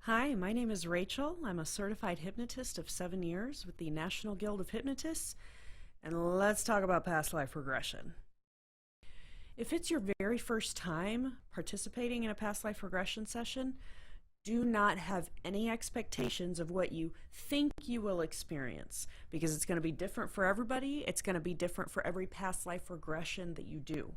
Hi, my name is Rachel. I'm a certified hypnotist of 7 years with the National Guild of Hypnotists, and let's talk about past life regression. If it's your very first time participating in a past life regression session, do not have any expectations of what you think you will experience because it's going to be different for everybody. It's going to be different for every past life regression that you do.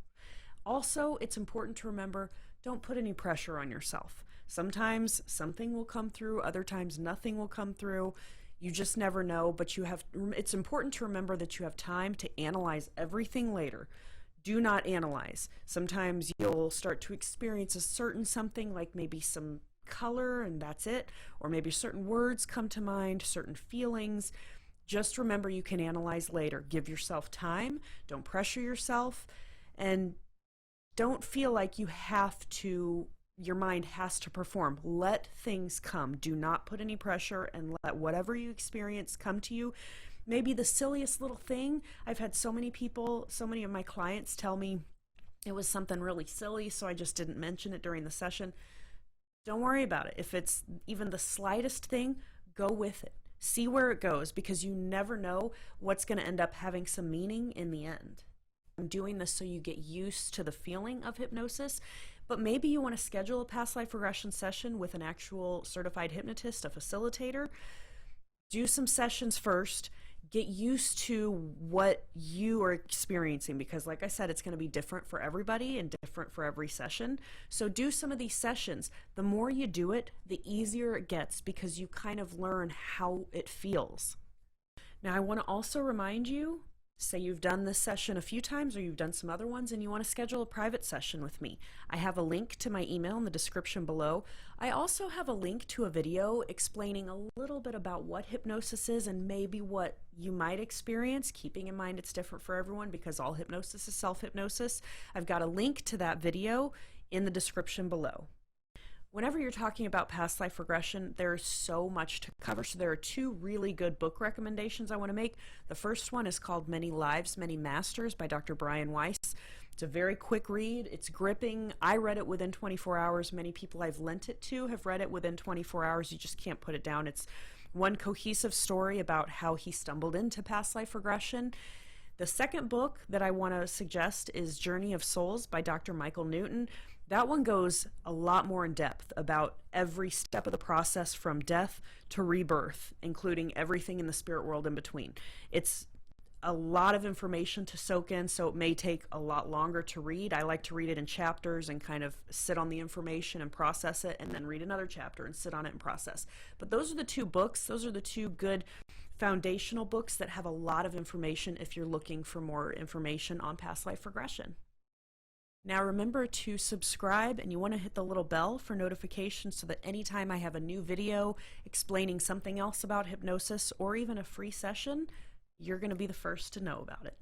Also, it's important to remember, don't put any pressure on yourself. Sometimes something will come through, other times nothing will come through. You just never know, but it's important to remember that you have time to analyze everything later. Do not analyze. Sometimes you'll start to experience a certain something, like maybe some color and that's it, or maybe certain words come to mind, certain feelings. Just remember you can analyze later. Give yourself time, don't pressure yourself, and don't feel like your mind has to perform. Let things come. Do not put any pressure and let whatever you experience come to you. Maybe the silliest little thing. I've had so many of my clients tell me it was something really silly, so I just didn't mention it during the session. Don't worry about it. If it's even the slightest thing, go with it. See where it goes, because you never know what's going to end up having some meaning in the end. I'm doing this so you get used to the feeling of hypnosis, but maybe you want to schedule a past life regression session with an actual certified hypnotist, a facilitator. Do some sessions first. Get used to what you are experiencing, because like I said, it's going to be different for everybody and different for every session. So do some of these sessions. The more you do it, the easier it gets, because you kind of learn how it feels. Now, I want to also remind you, say you've done this session a few times or you've done some other ones and you want to schedule a private session with me. I have a link to my email in the description below. I also have a link to a video explaining a little bit about what hypnosis is and maybe what you might experience, keeping in mind it's different for everyone because all hypnosis is self-hypnosis. I've got a link to that video in the description below. Whenever you're talking about past life regression, there's so much to cover. So there are two really good book recommendations I want to make. The first one is called Many Lives, Many Masters by Dr. Brian Weiss. It's a very quick read. It's gripping. I read it within 24 hours. Many people I've lent it to have read it within 24 hours. You just can't put it down. It's one cohesive story about how he stumbled into past life regression. The second book that I want to suggest is Journey of Souls by Dr. Michael Newton. That one goes a lot more in depth about every step of the process from death to rebirth, including everything in the spirit world in between. It's a lot of information to soak in, so it may take a lot longer to read. I like to read it in chapters and kind of sit on the information and process it, and then read another chapter and sit on it and process. But those are the two books. Those are the two good foundational books that have a lot of information if you're looking for more information on past life regression. Now remember to subscribe, and you want to hit the little bell for notifications so that anytime I have a new video explaining something else about hypnosis or even a free session, you're going to be the first to know about it.